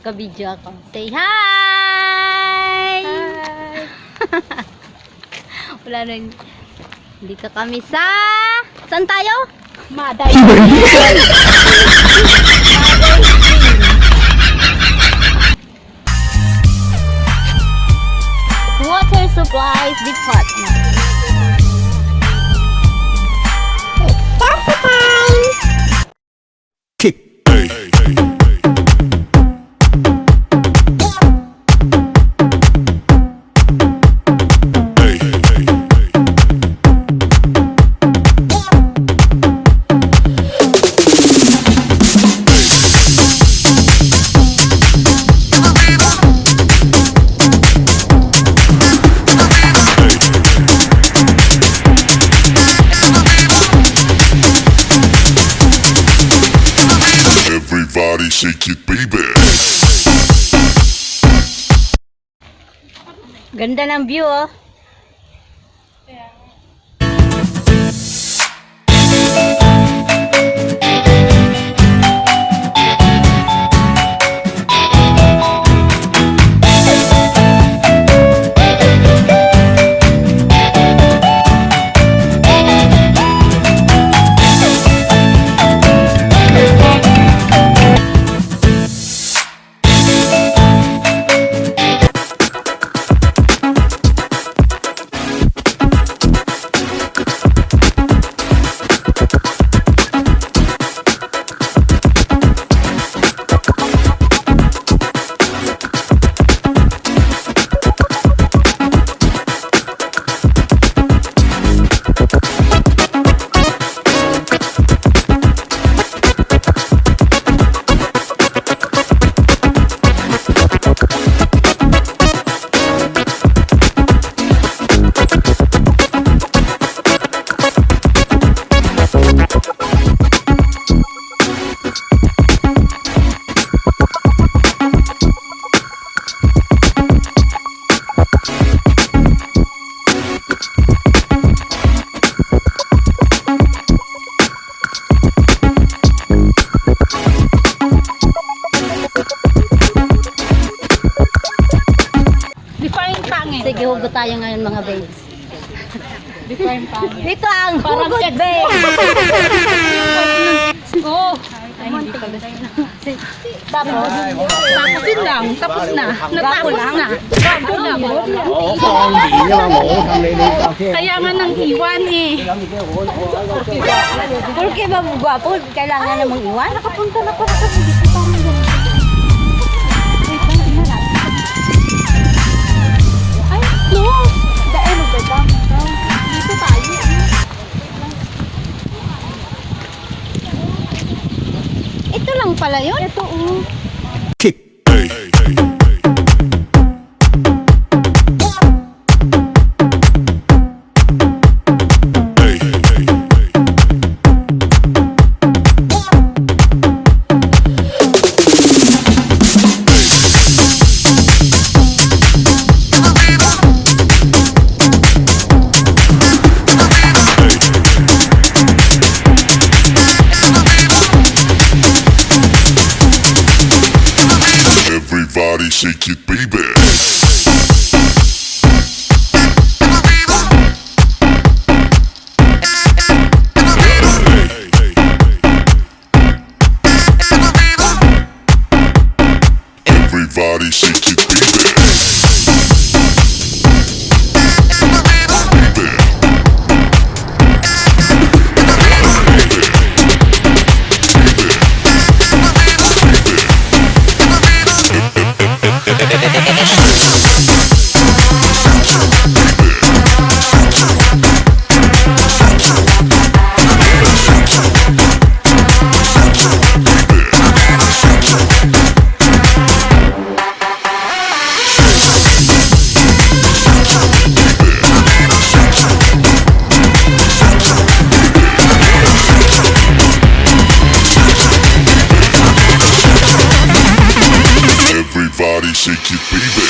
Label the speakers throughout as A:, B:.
A: Naka-video ako. Say hi!
B: Hi!
A: Wala na. Hindi ka kami sa... Saan tayo?
B: Maday.
A: Water supplies department. That's the time!
C: Kick.
D: Everybody shake it, baby.
A: Ganda ng view, oh. Sige, hugot tayo ngayon mga babes.
B: Define pa.
A: Ito ang hugot, babe!
B: Oh! Ay, hindi pala.
A: Tapos,
B: Tapusin lang. Tapos na. Natapos na. Bago na.
C: Ủa con gì nhưng mà ngủ thằng này đi tao xe.
B: Kaya nga nang iwan eh.
A: Porque ba gwapo, kailangan namang iwan? Nakapunta na pala kami dito. Parang ganun.
B: Ay, no! The end of the dam. Dito tayo.
A: Ito lang pala yun?
B: Ito oh.
C: Kick.
D: Everybody shake it, baby. Everybody shake it, baby. Everybody shake it, baby.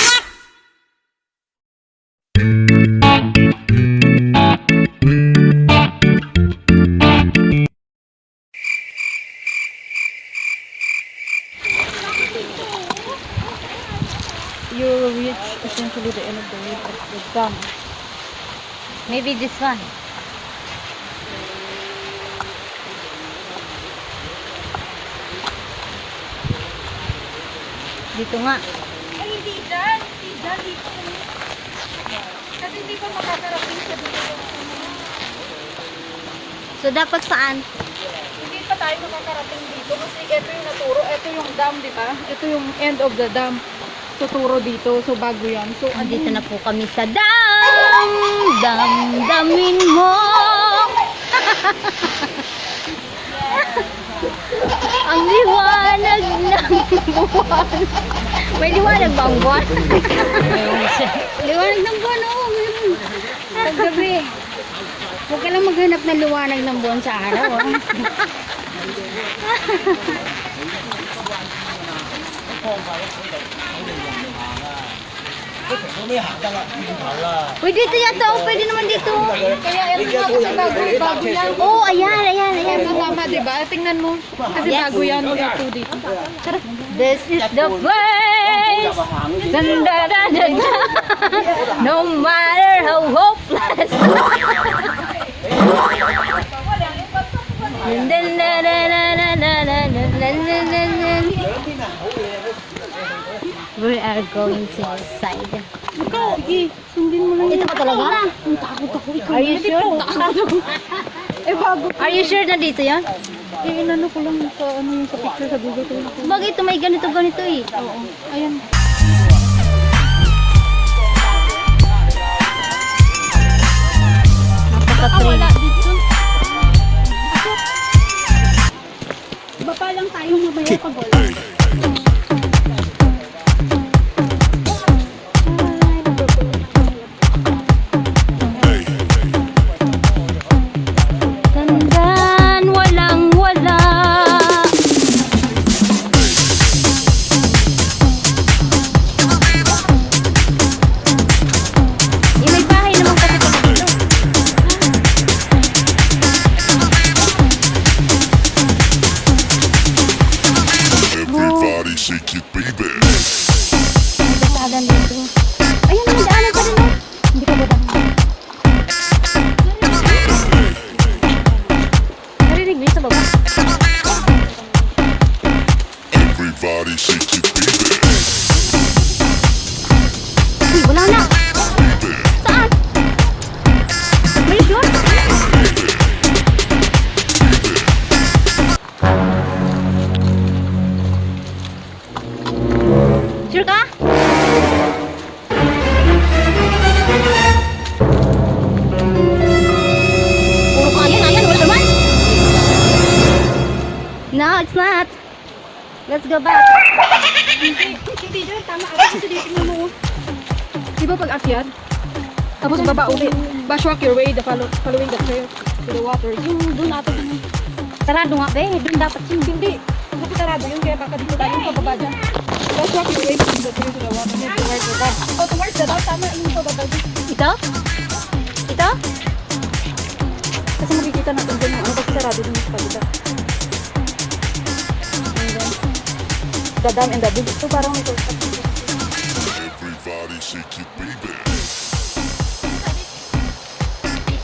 B: you reach essentially the end of the way of the dam.
A: Maybe this one. Dito nga.
B: Ay, hindi dyan. Hindi dyan. Dito. Kasi hindi pa makakarating sa dito.
A: So, dapat saan?
B: Hindi pa tayo makakarating dito kasi ito yung naturo. Ito yung dam, di ba? Ito yung end of the dam. Tuturo dito. So, bago yan. So,
A: Andito na po kami sa dam. Damdamin mo. Ang liwanag ng buwan. May liwanag ba ang buwan? Liwanag ng buwan, oo. Meron. Paggabi. Huwag ka lang maghanap ng liwanag ng buwan sa araw. Oh. Uy, dito yata. Oh, pwede naman dito.
B: kaya ito nga kasi bago yan.
A: Oh, ayan.
B: Tama, di ba? Tingnan mo. Kasi
A: Yes.
B: bago yan. Ito dito.
A: This is the place. Dun, da, da, da, da. No matter how hopeless. Dun, dun, da, da, da, da, da, da, dun, dun, dun, dun, dun. We are going to the side.
B: Sige, sundin mo lang.
A: Dito pa talaga?
B: Ang takot ako. Ikaw.
A: Are you sure?
B: Bago.
A: Are you sure na dito yan?
B: Inano ko lang sa ano yung sa picture sa Google ko.
A: Bakit ito may ganito eh?
B: Oo. Ayan.
A: Napaka-train.
B: dito. Baba lang tayo mamaya pag wala.
A: Tandaan, walang wala. Yung may bahay naman kasi pala dito.
D: Everybody shake it, baby.
A: May dasagan dito. Ayun, may daanan pa rin. Hindi ka ba daanan? Narinig mo yun sa baba?
D: Everybody shake it, baby.
A: Uy, wala na. Saan? May sure? Sure ka? Puro ka ayan, wala naman. No, it's not. Let's go back.
B: Hindi dyan, tama ako kasi dito mo. Di ba pag akyat? Tapos baba ulit. Bushwalk your way, following the trail to the water. Yung doon natin.
A: Sarado nga, be. Doon dapat yun.
B: Hindi. Kasi tarado yun, kaya baka dito tayo pababa dyan. Bushwalk your way from the trail to the water. Head towards the dam. Oh, towards the dam. Tama yung pababa dyan.
A: Ito? Ito?
B: Kasi makikita natin dyan yung ano kasi sarado dun sa pagkita. The dam and the bridge. So parang ito.
D: Everybody shake it, baby.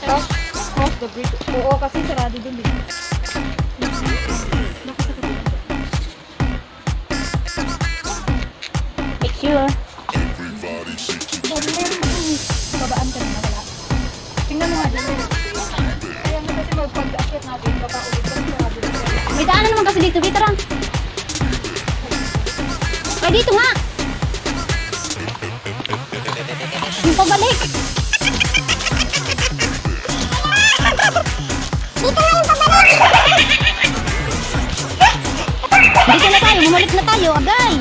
B: Cross the bridge. Oo, kasi sarado dun din.
A: Picture.
D: Everybody shake it.
B: Babaan ka na wala. Tingnan mo nga dyan. Kaya mo kasi magpag-akit natin. Baba ulit kasi sarado dun.
A: May daanan naman kasi dito. Dito lang. Ay, dito nga. Yung pabalik. Dito nga yung pabalik. Dito na tayo. Bumalik na tayo. Agay.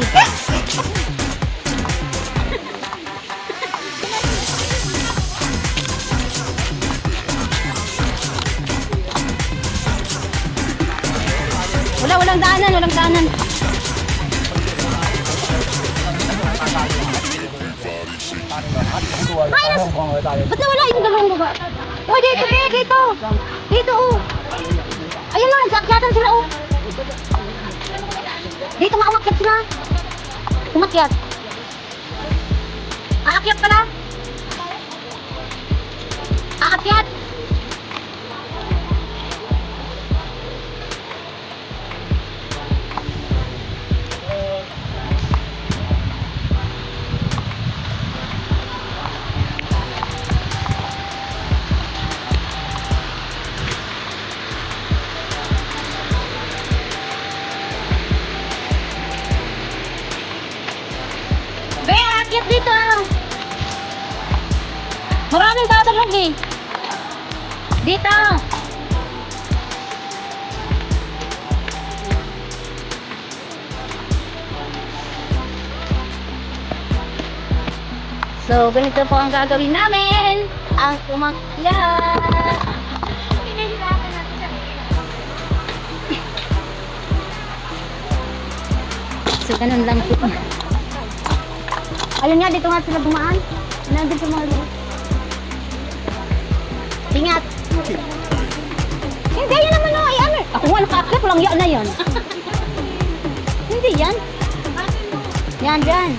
A: Walang daanan. Minus! Ba't nawala yung dalawang baba? Oh, dito, dito! Dito, oh! Ayun lang, nagsakyatan sila, oh! Dito nga, umakyat sila! Umakyat! Aakyat pala. Aakyat. Be, aakyat dito. Maraming tatalog eh. Dito. So, ganito po ang gagawin namin. Ang umakyat. So, ganun lang po. Ayun nga, dito nga sila dumaan. Nandun sa mga lupa. Ingat. Hindi, yan naman o. Ay, ano? Ako nga nakaakyat. Walang yan na yan. Hindi yan. Yan, yan.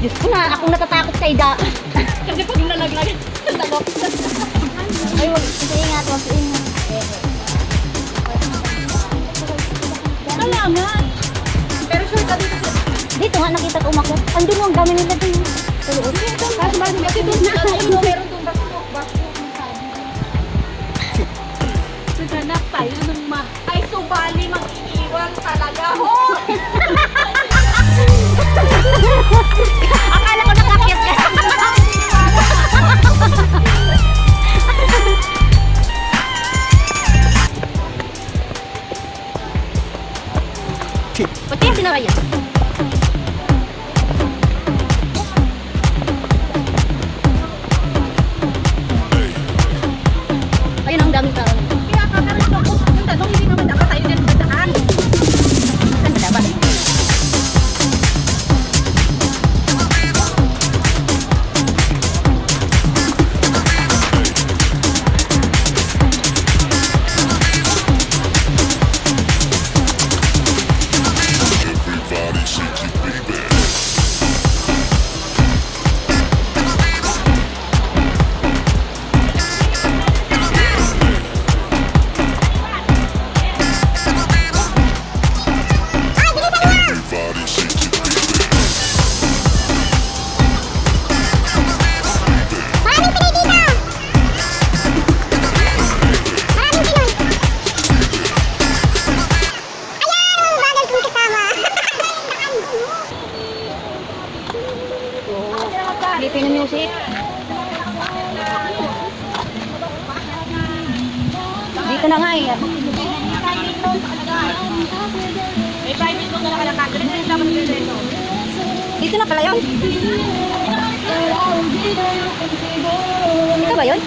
A: Diyos ko na, akong natatakot sa ida.
B: Kasi pag nalaglag, nalagok.
A: Ay, wag ingat, wag ingat.
B: Kailangan. Pero sure ka dito sa...
A: Dito nga nakita ko umakyat. Andun ang dami nila din. Sa loob.
B: Kasi ba kasi doon na tayo, meron tong basko. Naghanap tayo ng ay subali mag-iiwan talaga ho.
A: Akala ko nakakyat ka. Ba't kaya sinara yan? Ayun ang daming tao.
B: Kaya kakaroon ako yung tanong, hindi naman dapat tayo din dadaan.
A: Saan ba dapat?
D: Everybody shake your baby. Everybody shake your baby.
A: Filipino music. Dito na nga eh.
B: May private mo na nakalakad. Dito na dapat dito.
A: Dito na pala yun. Dito ba yun?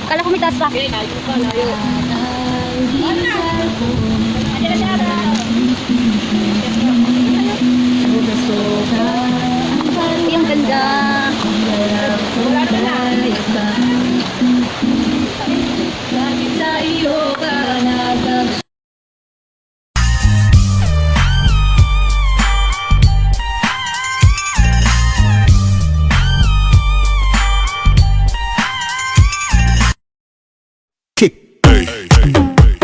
A: Akala ko may taas pa. Yung ganda.
D: Hey, hey, hey, hey.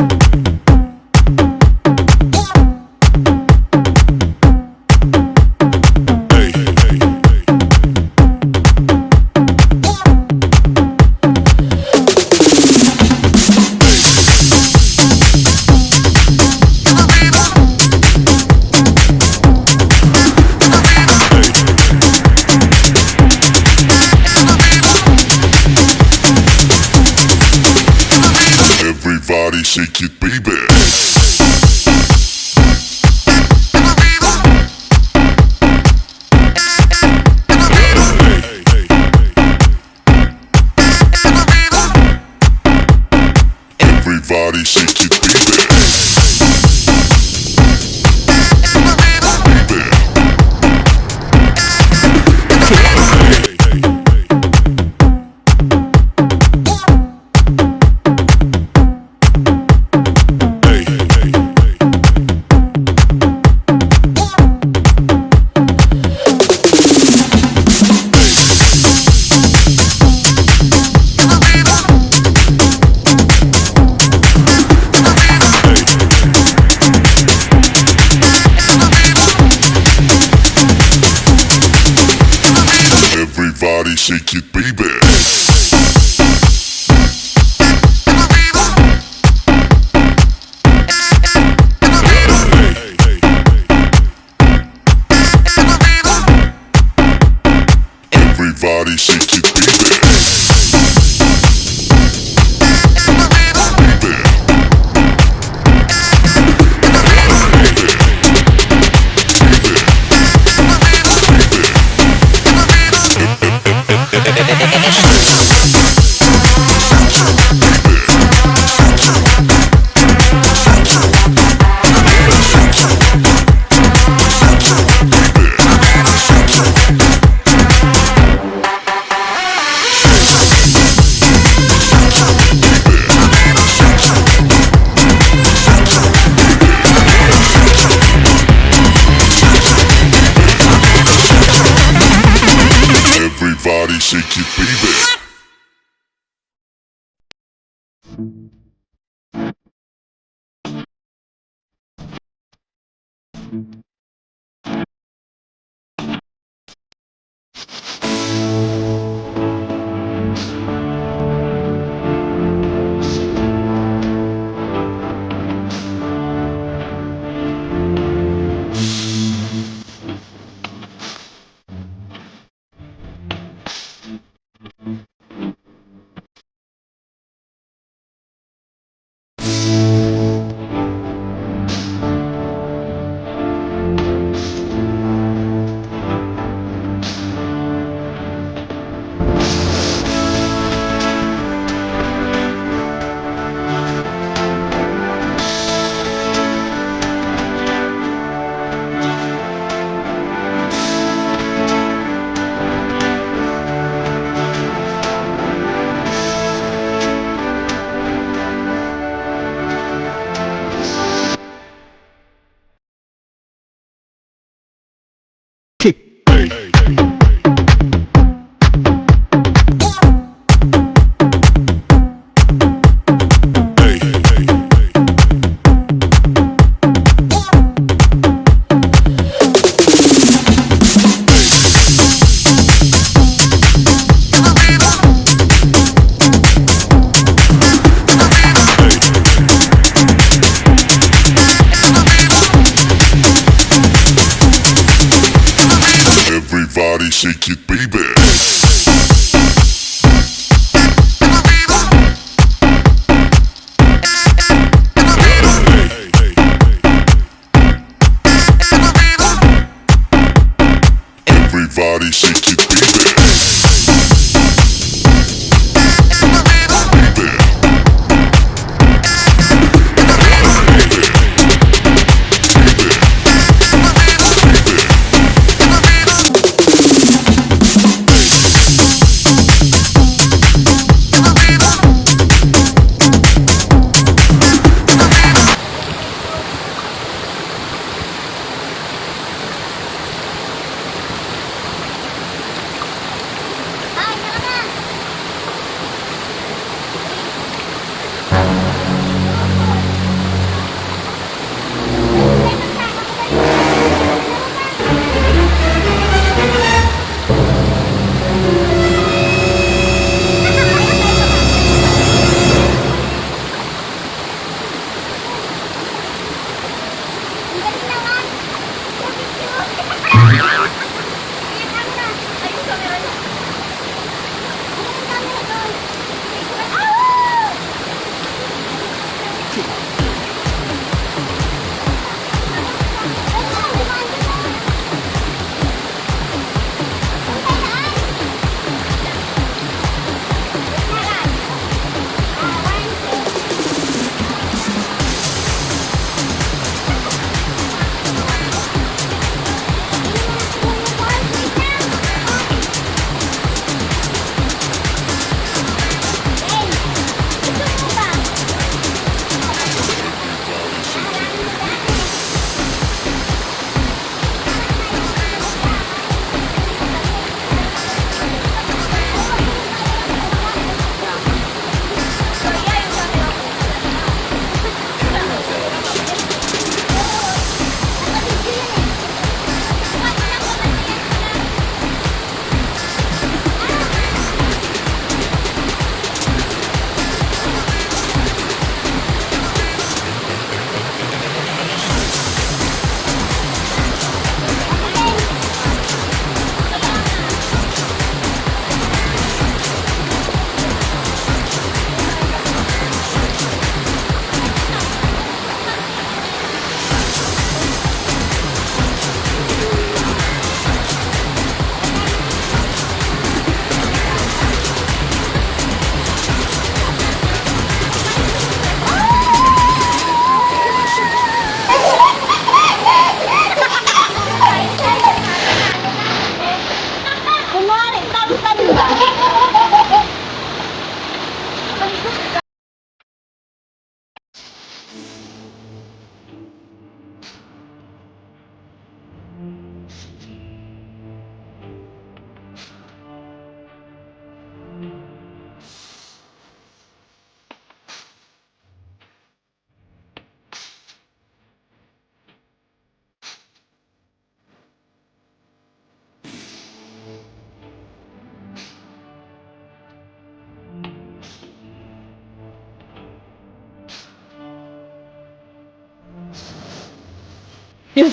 B: Yun.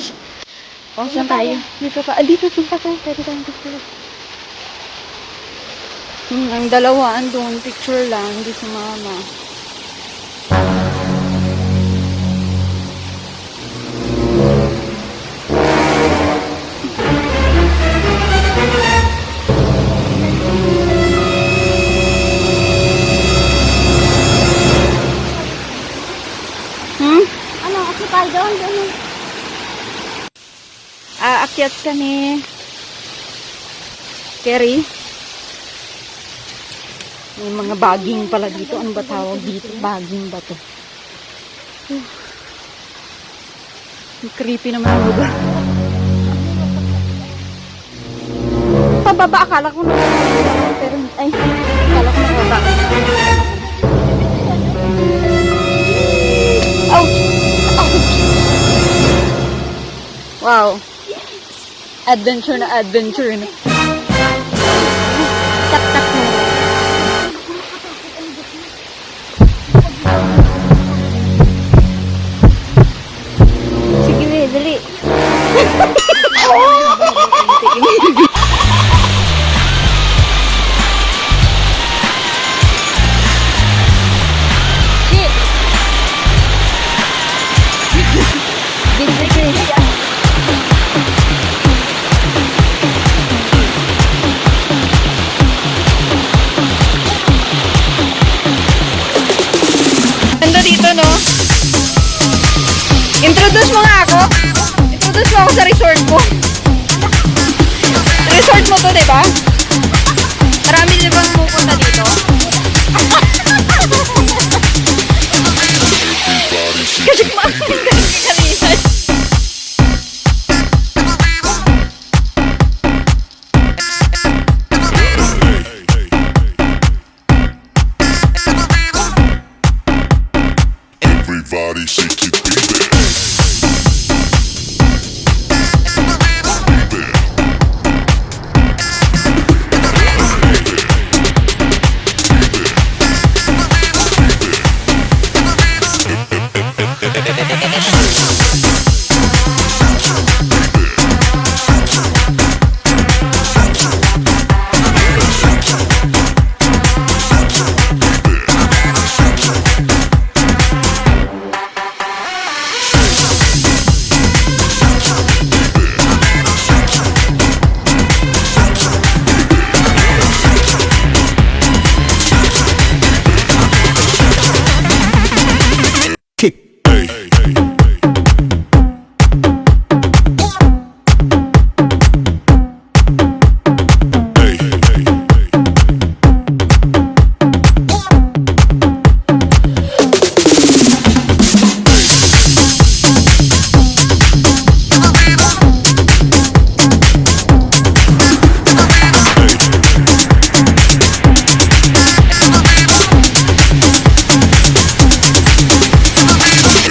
B: Oh, saan tayo? Dito pa. Dito pa tayo. Pwede tayong picture. Ang dalawa andun. Picture lang. Hindi si mama.
A: Ano, kasi tayo doon, doon.
B: Aakyat kami. Kerry. May mga baging pala dito. Ano ba tawag dito? Baging ba to? Creepy naman ang lugar. Pababa, akala ko na. Pero, ay, akala ko na. Ouch! Ouch! Wow. Adventure na adventure na. Tak-tak mo.
A: Sige, dali.
B: Ganda dito, no? Introduce mo nga ako. Introduce mo ako sa resort mo. Resort mo to, diba? Marami di bang pupunta dito? Kasi kumakaming galing ka kanina.
D: Everybody shake it, baby.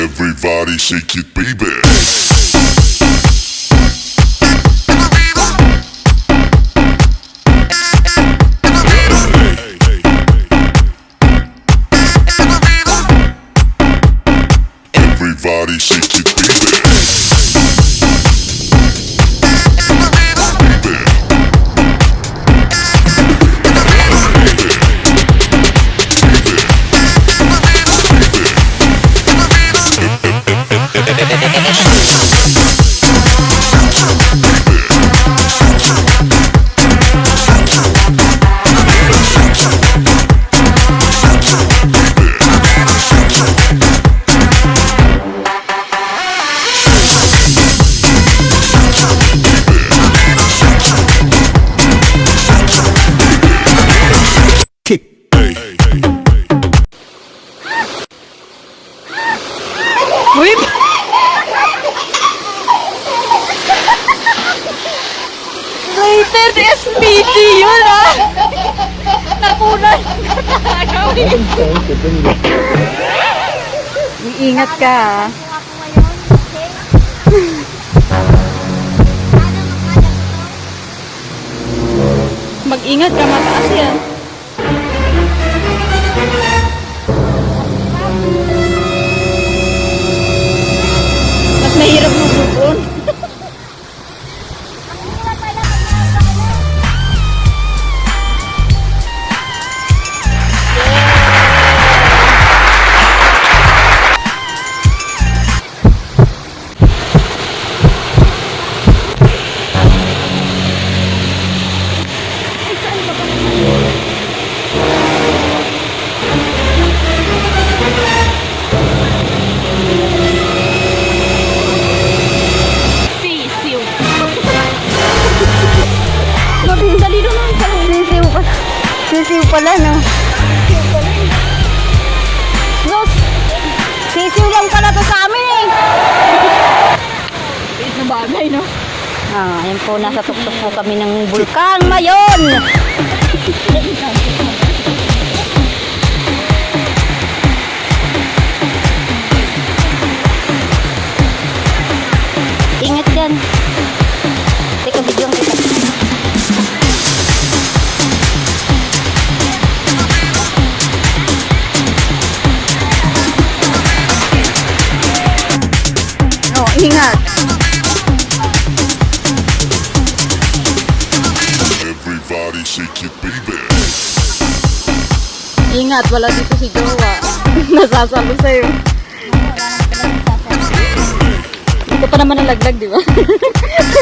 D: Everybody shake it, baby. Everybody shake it, baby.
B: Whip! Rated SPG yun, ah! Nakunan ka talaga, Whip! Iingat ka, ah. Mag-ingat ka, mataas yan. Mas mahirap mag-doon. Ay, no?
A: Ayan po, nasa tuktok po kami ng bulkan ngayon. Ingat yan. Teka, video kita.
B: Oh, ingat.
D: Everybody shake it, baby.
B: Ingat, wala dito si Jowa. Nasasalo sa'yo. Hindi ka pa naman nalaglag, di ba?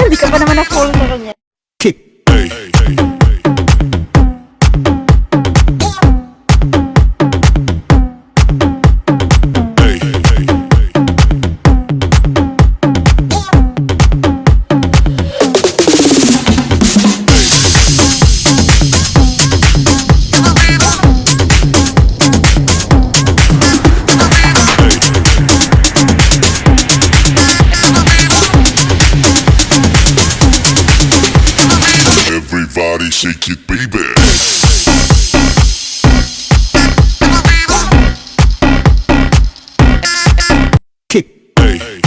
B: Hindi ka pa naman na-fall sa kanya.
D: Hey, hey, hey. Hey, hey, hey. Everybody shake it, baby. Hey, hey, hey.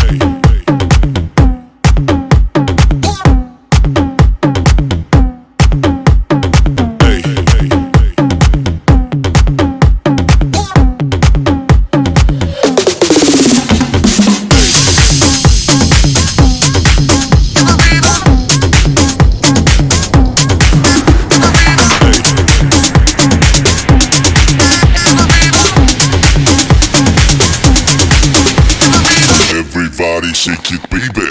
D: Hey, hey, hey. Everybody shake it, baby.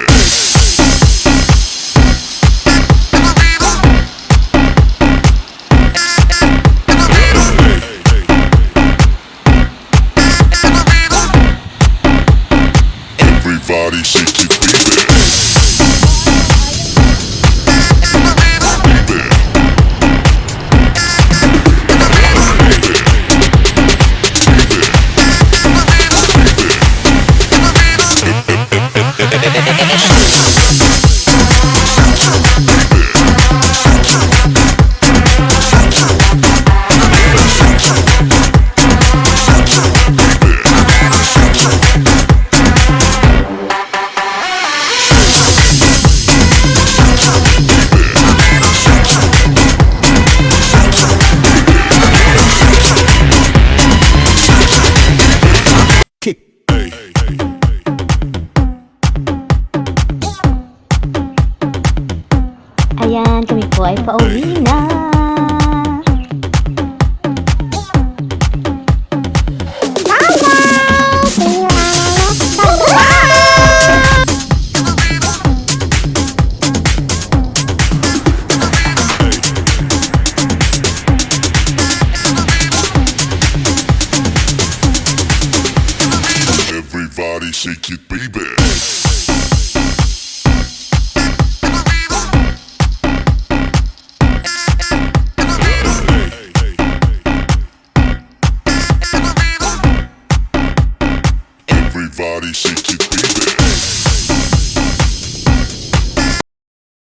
D: Everybody shake it, baby.
A: Ayan, kami po ay pauwi na.
D: Everybody shake it,